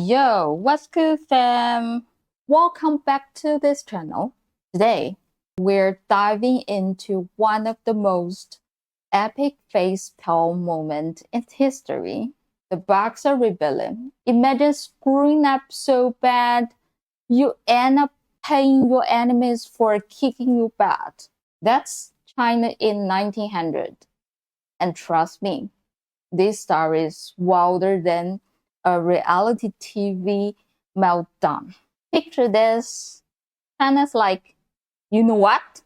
Yo, what's good, fam? Welcome back to this channel. Today, we're diving into one of the most epic facepalm moments in history, the Boxer Rebellion. Imagine screwing up so bad, you end up paying your enemies for kicking you butt. That's China in 1900. And trust me, this story is wilder than a reality TV meltdown. Picture this. China's like, you know what?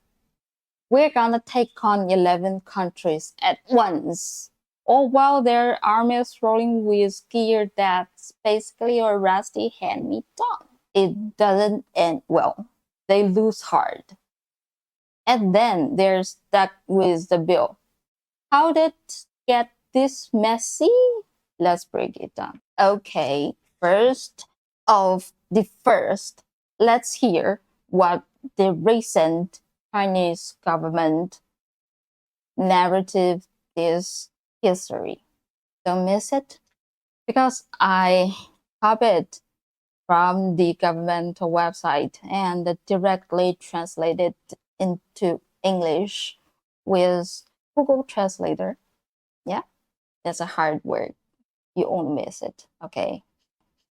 We're gonna take on 11 countries at once. All while their army is rolling with gear that's basically a rusty hand-me-down. It doesn't end well. They lose hard. And then they're stuck with the bill. How did it get this messy? Let's break it down. Okay, first, let's hear what the recent Chinese government narrative is history. Don't miss it, because I copied from the governmental website and directly translated into English with Google Translator. Yeah, that's a hard word. You won't miss it, okay?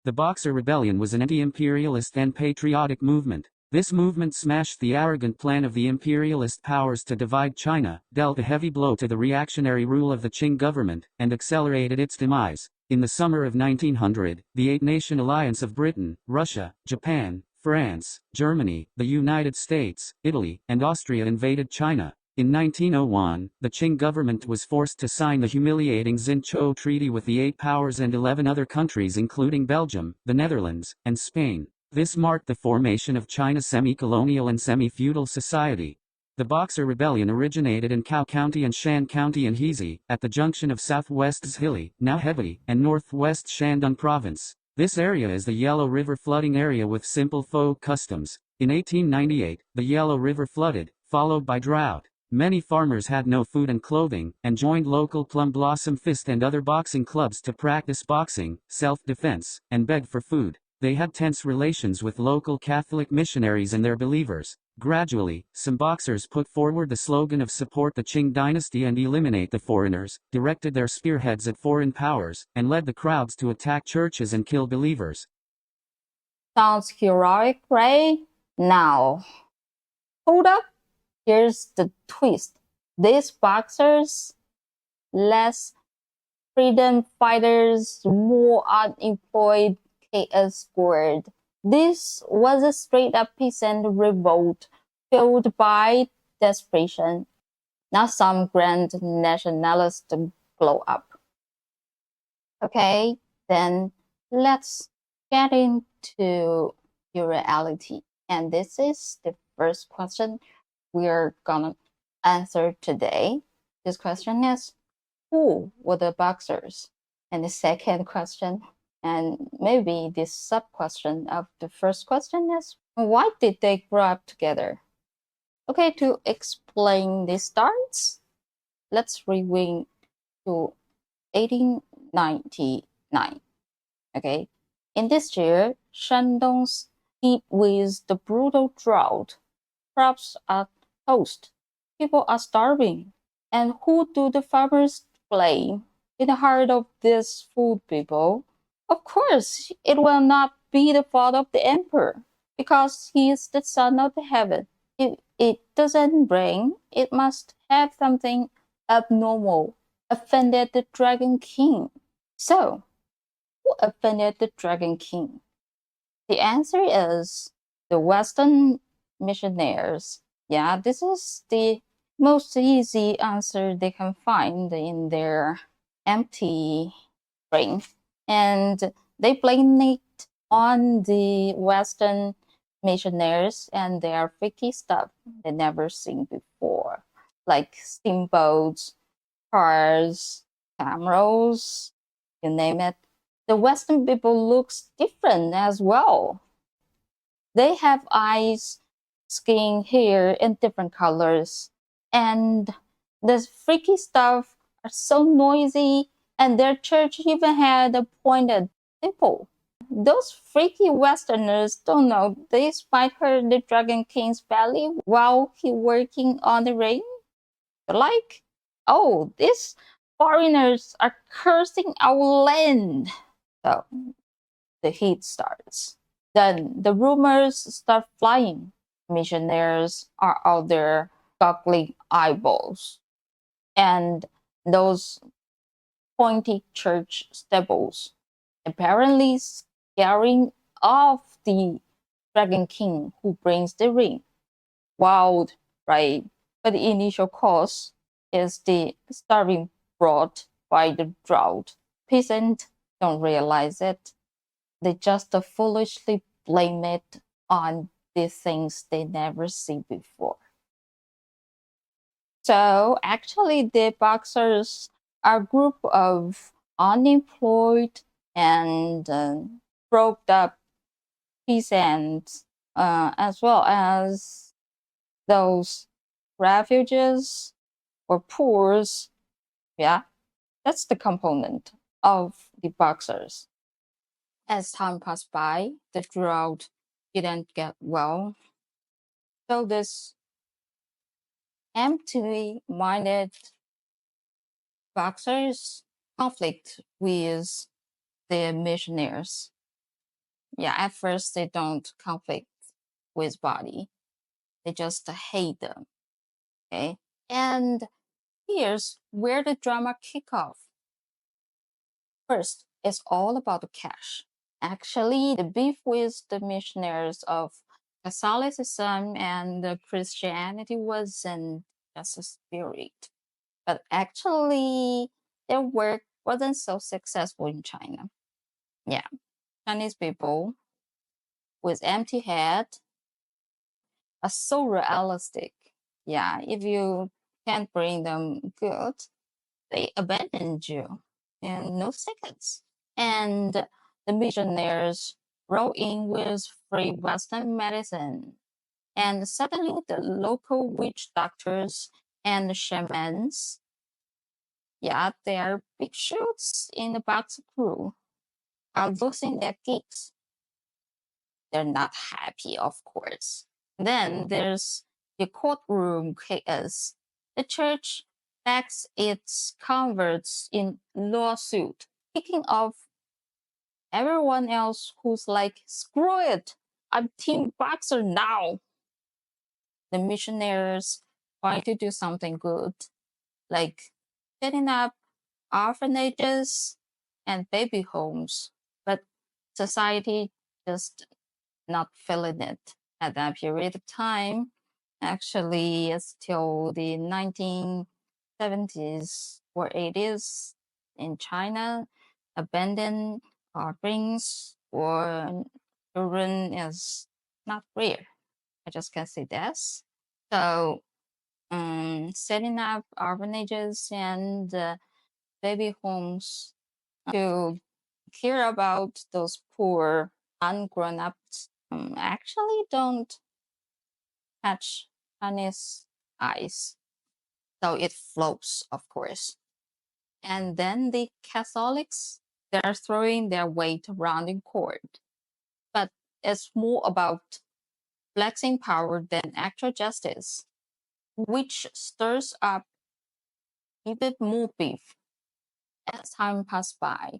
The Boxer Rebellion was an anti-imperialist and patriotic movement. This movement smashed the arrogant plan of the imperialist powers to divide China, dealt a heavy blow to the reactionary rule of the Qing government, and accelerated its demise. In the summer of 1900, the eight-nation alliance of Britain, Russia, Japan, France, Germany, the United States, Italy, and Austria invaded China. In 1901, the Qing government was forced to sign the humiliating Xinzhou Treaty with the Eight Powers and 11 other countries including Belgium, the Netherlands, and Spain. This marked the formation of China's semi-colonial and semi-feudal society. The Boxer Rebellion originated in Cao County and Shan County in Hezi, at the junction of southwest Zhili, now Hebei, and northwest Shandong Province. This area is the Yellow River flooding area with simple folk customs. In 1898, the Yellow River flooded, followed by drought. Many farmers had no food and clothing, and joined local Plum Blossom Fist and other boxing clubs to practice boxing, self-defense, and beg for food. They had tense relations with local Catholic missionaries and their believers. Gradually, some boxers put forward the slogan of support the Qing dynasty and eliminate the foreigners, directed their spearheads at foreign powers, and led the crowds to attack churches and kill believers. Sounds heroic, right? Now, hold up. Here's the twist. These boxers, less freedom fighters, more unemployed chaos squared. This was a straight-up peasant revolt fueled by desperation, not some grand nationalist blow up. Okay, then let's get into your reality. And this is the first question we're gonna answer today. This question is, who were the boxers? And the second question, and maybe this sub-question of the first question, is, why did they grow up together? Okay, to explain the starts, let's rewind to 1899. Okay, in this year, Shandong's hit with the brutal drought. Crops are toast. People are starving. And who do the farmers blame? In the heart of these food people, of course, it will not be the fault of the emperor, because he is the son of the heaven. If it doesn't rain, it must have something abnormal, offended the Dragon King. So, who offended the Dragon King? The answer is the Western missionaries. Yeah, this is the most easy answer they can find in their empty brain. And they blame it on the Western missionaries and their freaky stuff they never seen before, like steamboats, cars, cameras, you name it. The Western people looks different as well. They have eyes, skin, hair in different colors, and the freaky stuff are so noisy, and their church even had a pointed steeple. Those freaky Westerners don't know this might hurt the Dragon King's belly while he working on the ring. They're like, oh, these foreigners are cursing our land. So the heat starts. Then the rumors start flying. Missionaries are out there goggling eyeballs. And those pointy church steeples, apparently scaring off the Dragon King who brings the ring. Wild, right? But the initial cause is the starving brought by the drought. Peasants don't realize it. They just foolishly blame it on the things they never see before. So actually, the boxers are a group of unemployed and broke up peasants, as well as those refugees or poors. Yeah, that's the component of the boxers. As time passed by, the drought didn't get well. So this empty-minded boxers conflict with the missionaries. Yeah, at first they don't conflict with body. They just hate them. Okay. And here's where the drama kick off. First, it's all about the cash. Actually, the beef with the missionaries of Catholicism and the Christianity wasn't just a spirit, but actually their work wasn't so successful in China. Yeah, Chinese people with empty head are so realistic. Yeah, if you can't bring them good, they abandon you in no seconds. And the missionaries roll in with free Western medicine. And suddenly the local witch doctors and shamans, yeah, they are big shots in the box crew, are losing their gigs. They're not happy, of course. Then there's the courtroom chaos. The church backs its converts in lawsuit, kicking off everyone else who's like, screw it, I'm Team Boxer now. The missionaries try to do something good, like setting up orphanages and baby homes, but society just not feeling it at that period of time. Actually, it's till the 1970s or 80s in China, abandoned offerings or children is not rare. I just can say this. So, setting up orphanages and baby homes to care about those poor ungrown ups actually don't catch Chinese eyes. So it flows, of course. And then the Catholics, they're throwing their weight around in court. But it's more about flexing power than actual justice, which stirs up even more beef. As time passed by,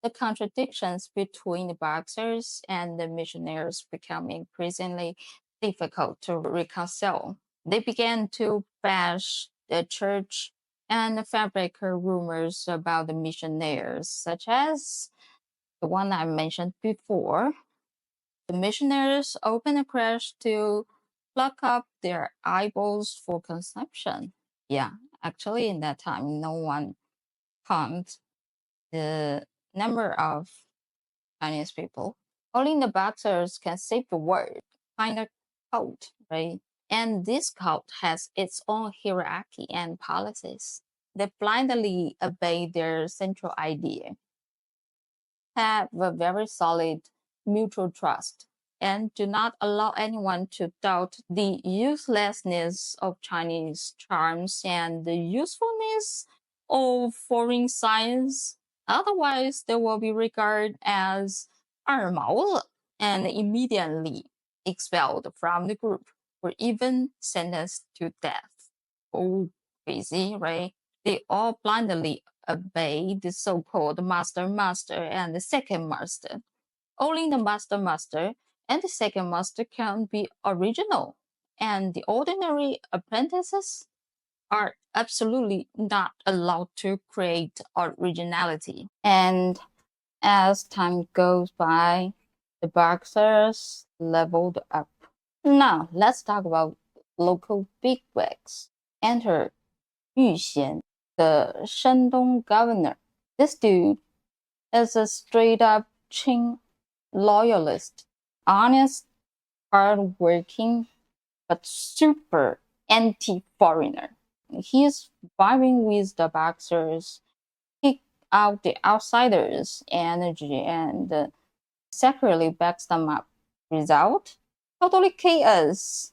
the contradictions between the boxers and the missionaries become increasingly difficult to reconcile. They began to bash the church and fabricate rumors about the missionaries, such as the one I mentioned before. The missionaries opened a crèche to pluck up their eyeballs for consumption. Yeah, actually, in that time, no one counted the number of Chinese people. Only the boxers can save the world, kind of cult, right? And this cult has its own hierarchy and policies. They blindly obey their central idea, have a very solid mutual trust, and do not allow anyone to doubt the uselessness of Chinese charms and the usefulness of foreign science. Otherwise, they will be regarded as 二毛了 and immediately expelled from the group or even sentenced to death. Oh, crazy, right? They all blindly obey the so-called master and the second master. Only the master and the second master can be original, and the ordinary apprentices are absolutely not allowed to create originality. And as time goes by, the boxers leveled up. Now, let's talk about local bigwigs. Enter Yu Xian, the Shandong governor. This dude is a straight up Qing loyalist, honest, hardworking, but super anti-foreigner. He's vibing with the boxers, kick out the outsiders' energy, and secretly backs them up. Result? Totally chaos.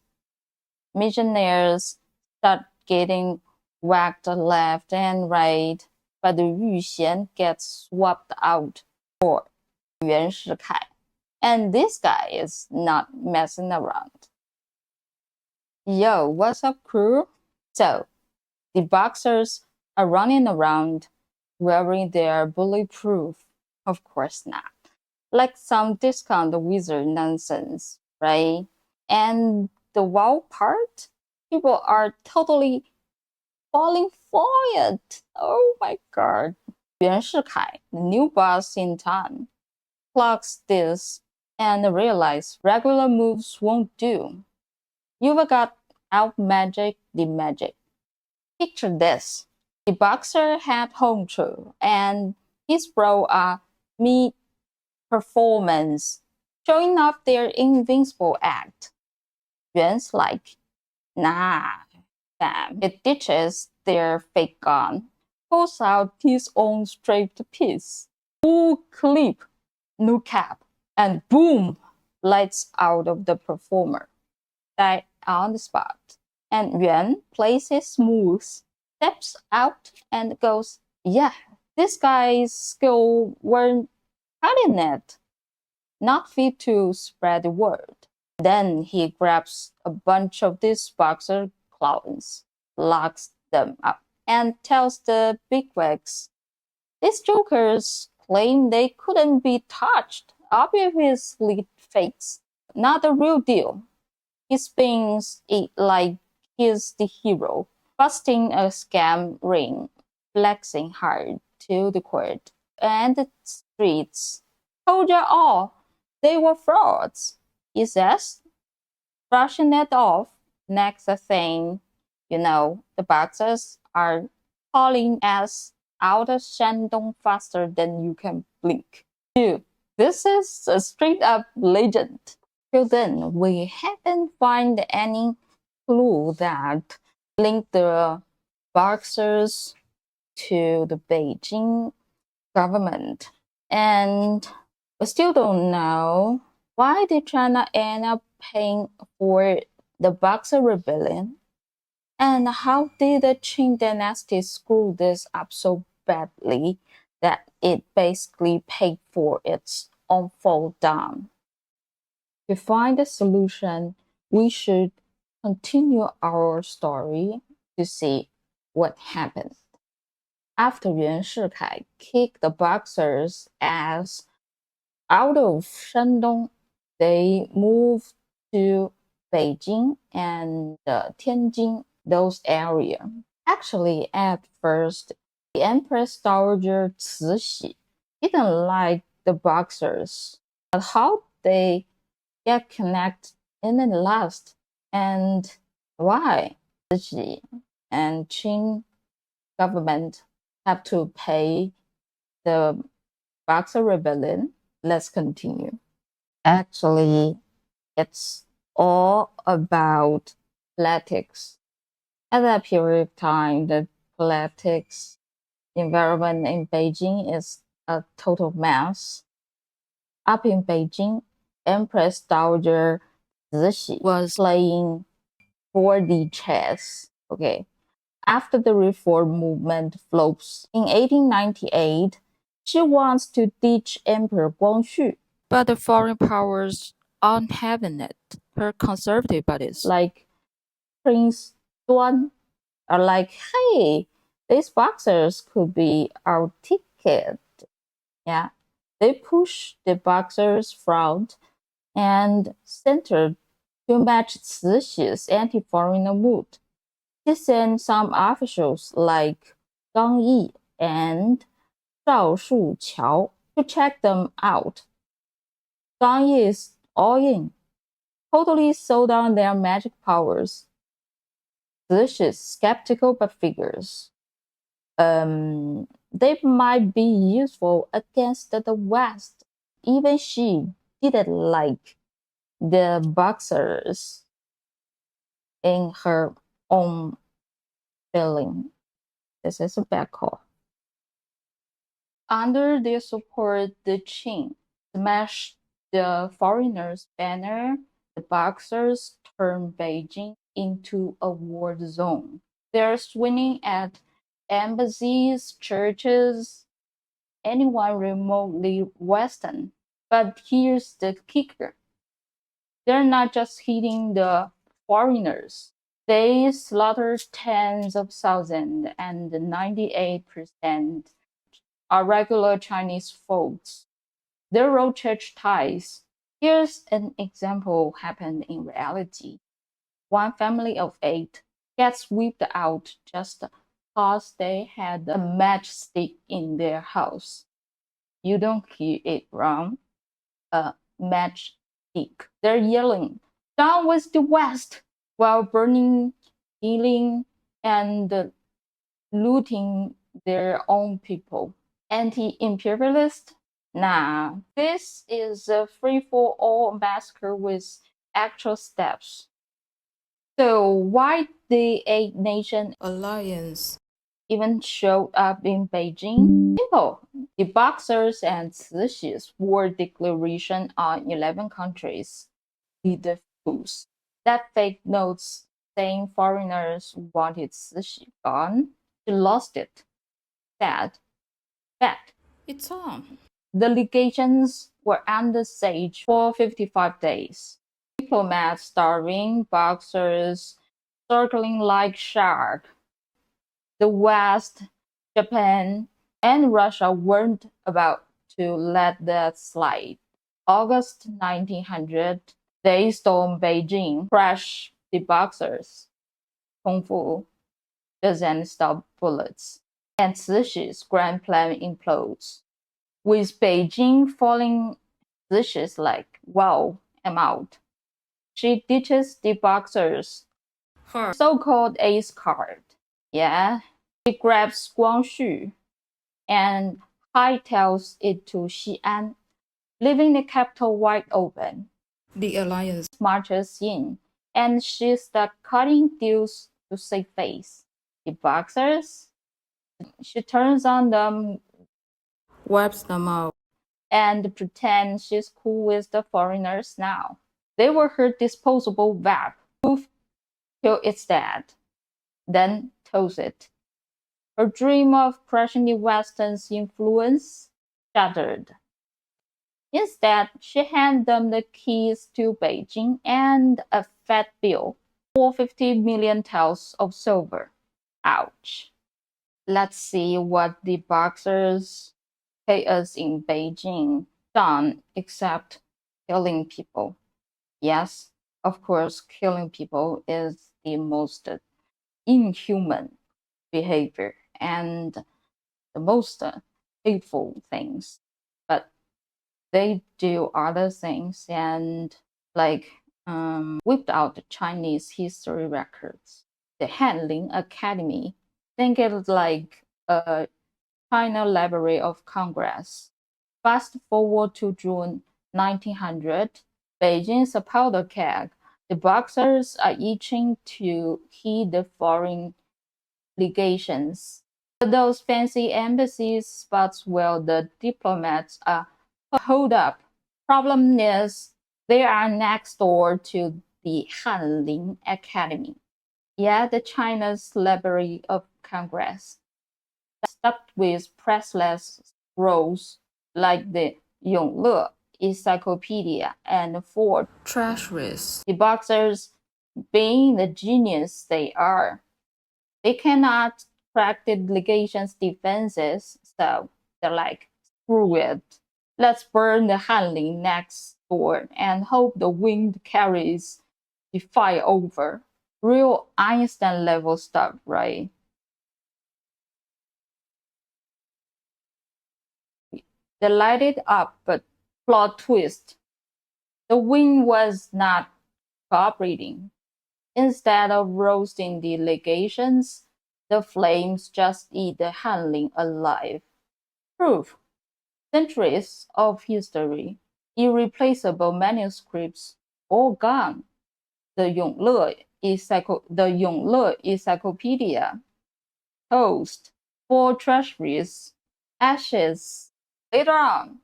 Missionaries start getting whacked left and right, but the Yu Xian gets swapped out for Yuan Shikai. And this guy is not messing around. Yo, what's up, crew? So, the boxers are running around wearing their bulletproof. Of course not. Like some discount wizard nonsense, right? And the wild part, people are totally falling for it. Oh my god. Yuan Shikai, the new boss in town, clocks this and realizes regular moves won't do. You've got out magic the magic. Picture this. The boxer had home true and his bro a mid performance, showing off their invincible act. Yuan's like, nah, fam. It ditches their fake gun, pulls out his own straight piece, full clip, no cap, and boom, lights out of the performer. Died on the spot. And Yuan plays it smooth, steps out and goes, yeah, this guy's skill weren't cutting it. Not fit to spread the word. Then he grabs a bunch of these boxer clowns, locks them up, and tells the bigwigs, these jokers claim they couldn't be touched, obviously fakes, not the real deal. He spins it like he's the hero, busting a scam ring, flexing hard to the court and the streets. Told you all, they were frauds, he says, brushing it off. Next thing you know, the boxers are calling us out of Shandong faster than you can blink. Dude, this is a straight up legend. Till then, we haven't found any clue that linked the boxers to the Beijing government. And we still don't know why did China end up paying for the Boxer Rebellion? And how did the Qing dynasty screw this up so badly that it basically paid for its own fall down? To find a solution, we should continue our story to see what happened. After Yuan Shikai kicked the boxers' ass out of Shandong, they moved to Beijing and Tianjin, those areas. Actually, at first, the Empress Dowager Cixi didn't like the boxers, but how they get connected in the last and why Cixi and Qing government have to pay the Boxer Rebellion. Let's continue. Actually, it's all about politics. At that period of time, the politics environment in Beijing is a total mess. Up in Beijing, Empress Dowager Cixi was playing 4D chess. Okay. After the reform movement flops in 1898, she wants to ditch Emperor Guangxu But the foreign powers aren't having it. Her conservative buddies, like Prince Duan, are like, hey, these boxers could be our ticket. Yeah. They push the boxers front and center to match Cixi's anti-foreigner mood. She sent some officials like Gang Yi and Zhao Shuqiao to check them out. Gang Yi is all in, totally sold on their magic powers. Cixi is skeptical but figures they might be useful against the West. Even she didn't like the boxers in her own feeling. This is a bad call. Under their support, the Qing smashed the foreigners' banner. The boxers turned Beijing into a war zone. They're swinging at embassies, churches, anyone remotely Western. But here's the kicker. They're not just hitting the foreigners. They slaughtered tens of thousands, and 98% are regular Chinese folks. There are church ties. Here's an example happened in reality. One family of 8 gets wiped out just because they had a matchstick in their house. You don't hear it wrong. A matchstick. They're yelling, down with the West, while burning, killing, and looting their own people. Anti-imperialist? Nah, this is a free-for-all massacre with actual steps. So why the Eight-Nation Alliance even showed up in Beijing? Simple. The Boxers and Cixi's war declaration on 11 countries. The fools. That fake notes saying foreigners wanted Cixi gone. She lost it. Sad. Bad. It's on. The legations were under siege for 55 days. Diplomats starving, boxers circling like sharks. The West, Japan, and Russia weren't about to let that slide. August 1900, they stormed Beijing, crashed the boxers. Kung Fu doesn't stop bullets, and Cixi's grand plan implodes. With Beijing falling, Cixi's like, wow, I'm out. She ditches the boxers, her so-called ace card. Yeah, she grabs Guangxu and hightails it to Xi'an, leaving the capital wide open. The alliance marches in, and she's cutting deals to save face. The boxers, she turns on them, wipes them out, and pretends she's cool with the foreigners now. They were her disposable vap. Poof, till it's dead. Then toss it. Her dream of crushing the Western's influence shattered. Instead, she handed them the keys to Beijing and a fat bill for 50 million taels of silver. Ouch. Let's see what the boxers pay us in Beijing. Done, except killing people. Yes, of course, killing people is the most inhuman behavior and the most hateful things. But they do other things and like whipped out the Chinese history records. The Handling Academy, think it's like a China Library of Congress. Fast forward to June 1900, Beijing's a powder keg. The boxers are itching to heed the foreign legations. Those fancy embassy spots where the diplomats are hold up. Problem is, they are next door to the Handling Academy. Yeah, the China's Library of Congress. Stuffed with priceless scrolls like the Yongle encyclopedia and 4 treasuries. The boxers, being the genius they are, they cannot crack the legation's defenses, so they're like, screw it. Let's burn the Hanling next door and hope the wind carries the fire over. Real Einstein level stuff, right? They light it up, but plot twist. The wind was not cooperating. Instead of roasting the legations, the flames just eat the Hanling alive. Proof. Centuries of history, irreplaceable manuscripts, all gone. The Yongle Encyclopedia, toast, 4 treasuries, ashes. Later on,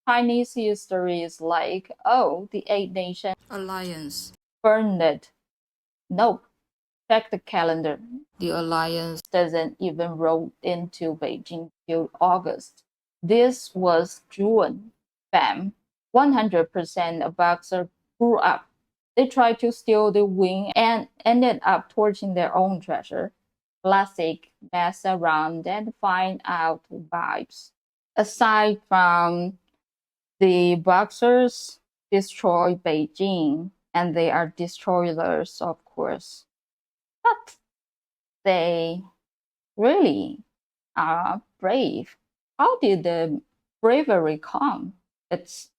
Chinese history is like, oh, the Eight Nation Alliance burned it. Nope. Check the calendar. The alliance doesn't even roll into Beijing till August. This was June. Bam. 100% of Boxer grew up. They tried to steal the wing and ended up torching their own treasure. Classic mess around and find out vibes. Aside from the Boxers destroy Beijing, and they are destroyers, of course. But they really are brave. How did the bravery come? It's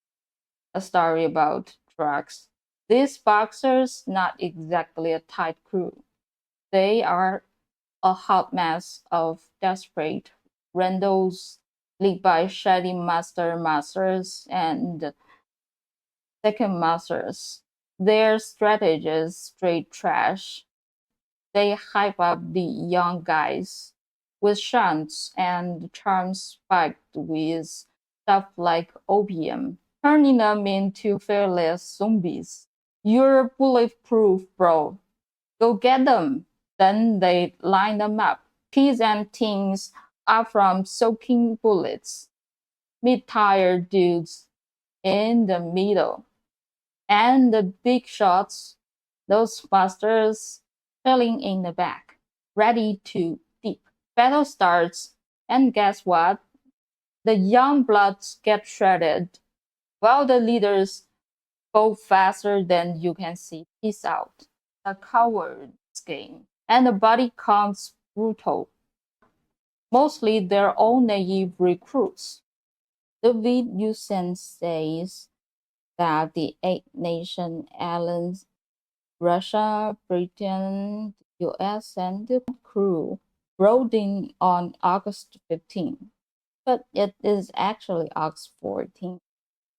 a story about drugs. These boxers, not exactly a tight crew. They are a hot mess of desperate randos led by shady masters and second masters. Their strategies straight trash. They hype up the young guys with shunts and charms spiked with stuff like opium, turning them into fearless zombies. You're bulletproof, bro. Go get them. Then they line them up. Kids and teens are from soaking bullets. Mid-tired dudes in the middle. And the big shots, those busters chilling in the back, ready to dip. Battle starts, and guess what? The young bloods get shredded, while the leaders go faster than you can see. Peace out. A coward's game. And the body counts brutal. Mostly their own naive recruits. The Vid Yusen says that the Eight Nation Alliance, Russia, Britain, US, and the crew rode in on August 15, but it is actually August 14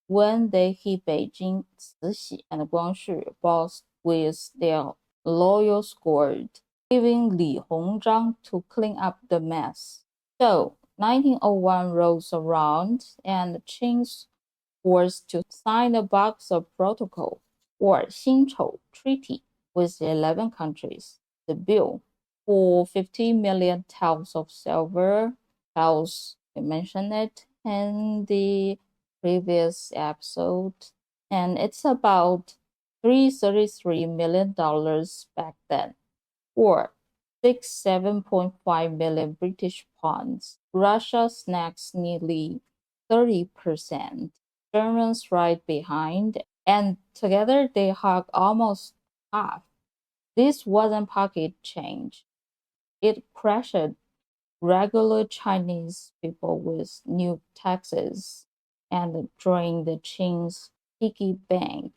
when they hit Beijing, Cixi, and Guangxi both with their loyal squad, leaving Li Hongzhang to clean up the mess. So 1901 rolls around, and Qing's forced to sign a Boxer Protocol or Xinchou Treaty with 11 countries. The bill for 50 million taels of silver, taels, we mentioned it in the previous episode, and it's about $333 million back then, or 7.5 million British pounds. Russia snacks nearly 30%. Germans right behind, and together they hug almost half. This wasn't pocket change. It crushed regular Chinese people with new taxes and drained the Qing's piggy bank.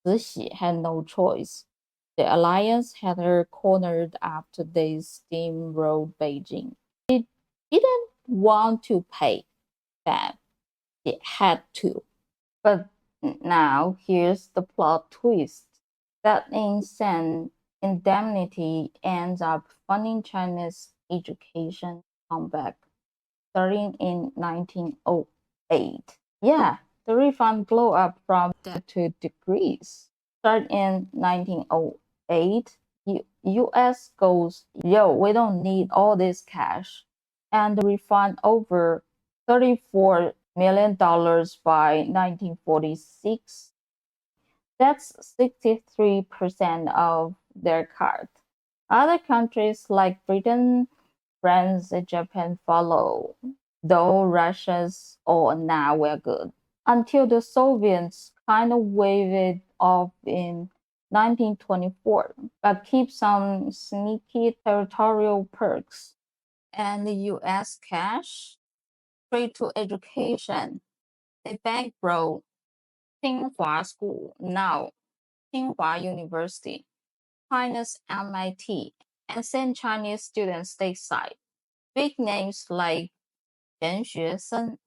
Cixi had no choice. The alliance had her cornered after they steamrolled Beijing. It didn't want to pay back. It had to. But now here's the plot twist. That insane indemnity ends up funding China's education comeback starting in 1908. Yeah, the refund blew up from that to degrees. Start in 1908, US goes, yo, we don't need all this cash. And refund over 34 million by 1946. That's 63% of their card. Other countries like Britain, France, and Japan follow, though Russia's "oh, now we're good" until the Soviets kind of waved it off in 1924, but keep some sneaky territorial perks. And the US cash, straight to education. They bankroll Tsinghua School, now Tsinghua University, China's MIT, and send Chinese students stateside. Big names like Chen Xuesen,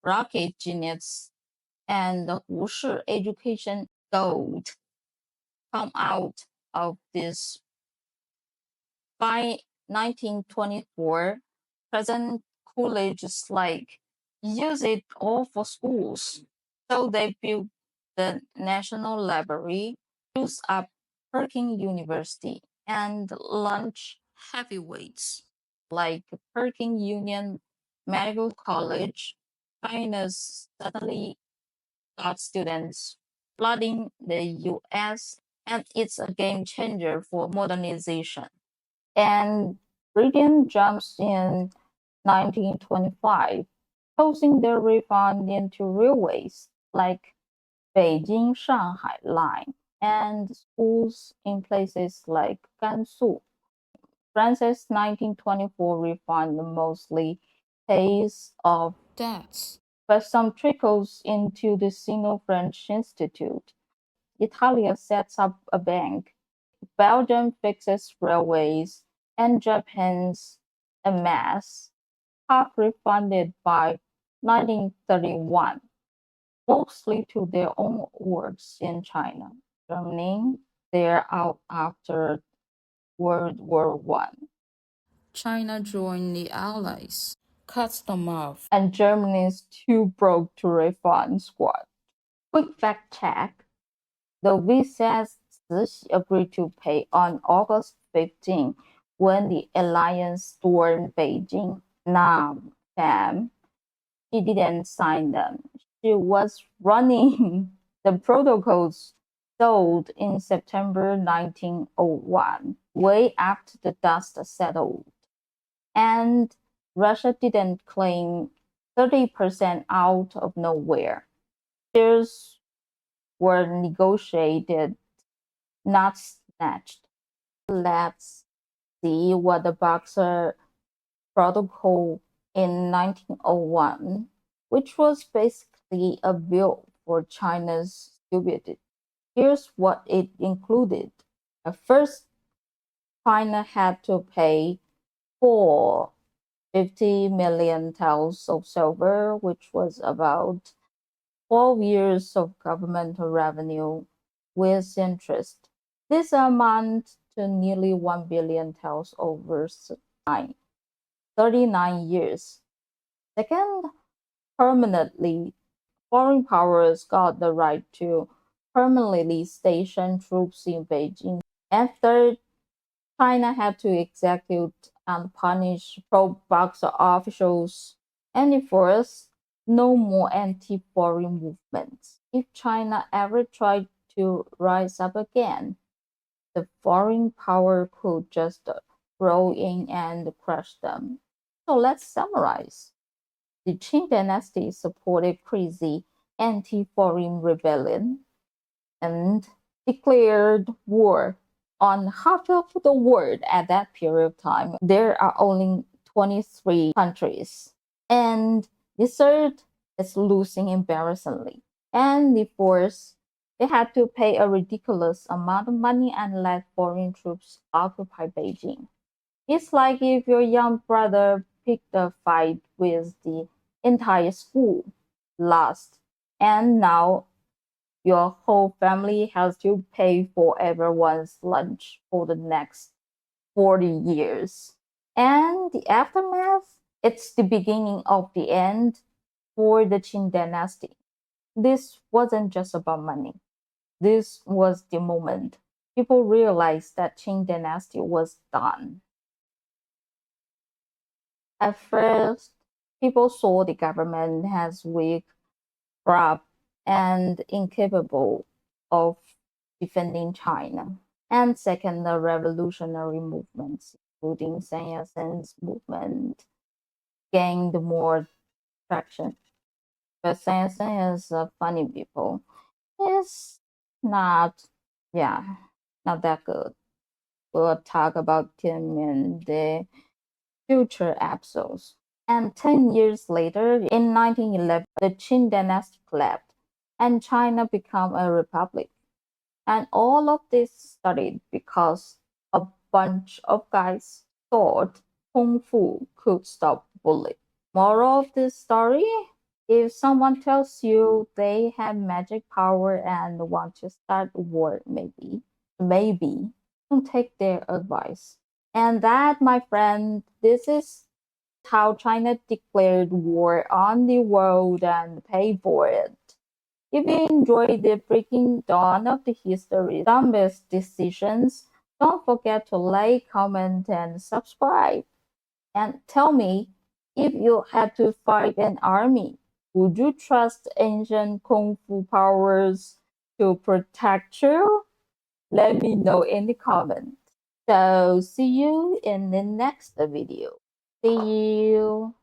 Rocket Genius, and the Wushi Education Gold come out of this. By 1924, President Coolidge's like, use it all for schools. So they built the National Library, spruce up Peking University, and launch heavyweights like Peking Union Medical College. China's suddenly got students flooding the US, and it's a game changer for modernization. And Britain jumps in 1925, posing their refund into railways like Beijing-Shanghai line and schools in places like Gansu. France's 1924 refund mostly pays off debts, but some trickles into the Sino-French Institute. Italy sets up a bank. Belgium fixes railways, and Japan's amass half refunded by 1931, mostly to their own works in China. Germany, they're out after World War One. China joined the Allies, cuts them off, and Germany's too broke to refund squad. Quick fact check. The VCS Cixi agreed to pay on August 15 when the alliance stormed Beijing. Nam Tam, she didn't sign them. She was running the protocols sold in September 1901, way after the dust settled. And Russia didn't claim 30% out of nowhere. Shares were negotiated, not snatched. Let's see what the Boxer Protocol in 1901, which was basically a bill for China's stupidity. Here's what it included. First, China had to pay for 50 million taels of silver, which was about 12 years of governmental revenue with interest. This amounts to nearly 1 billion taels over 39 years. Second, permanently, foreign powers got the right to permanently station troops in Beijing. And third, China had to execute and punish pro-Boxer officials. And fourth, no more anti-foreign movements. If China ever tried to rise up again, the foreign power could just roll in and crush them. So let's summarize. The Qing dynasty supported crazy anti-foreign rebellion and declared war on half of the world at that period of time. There are only 23 countries. And the third is losing embarrassingly. And the fourth, they had to pay a ridiculous amount of money and let foreign troops occupy Beijing. It's like if your young brother picked a fight with the entire school, lost, and now your whole family has to pay for everyone's lunch for the next 40 years. And the aftermath, it's the beginning of the end for the Qing dynasty. This wasn't just about money. This was the moment people realized that Qing dynasty was done. At first, People saw the government as weak, corrupt, and incapable of defending China. And second, the revolutionary movements, including Sun Yat-sen's movement, gained more traction. But Sun Yat-sen is a funny people. It's not, yeah, not that good. We'll talk about him in the future episodes. And 10 years later, in 1911, the Qing dynasty collapsed and China became a republic. And all of this started because a bunch of guys thought Kung Fu could stop bullet. Moral of this story? If someone tells you they have magic power and want to start a war, maybe don't take their advice. And that, my friend, this is how China declared war on the world and paid for it. If you enjoyed the breaking down of the history's dumbest decisions, don't forget to like, comment, and subscribe. And tell me, if you had to fight an army, would you trust ancient kung fu powers to protect you? Let me know in the comments. So see you in the next video. See you.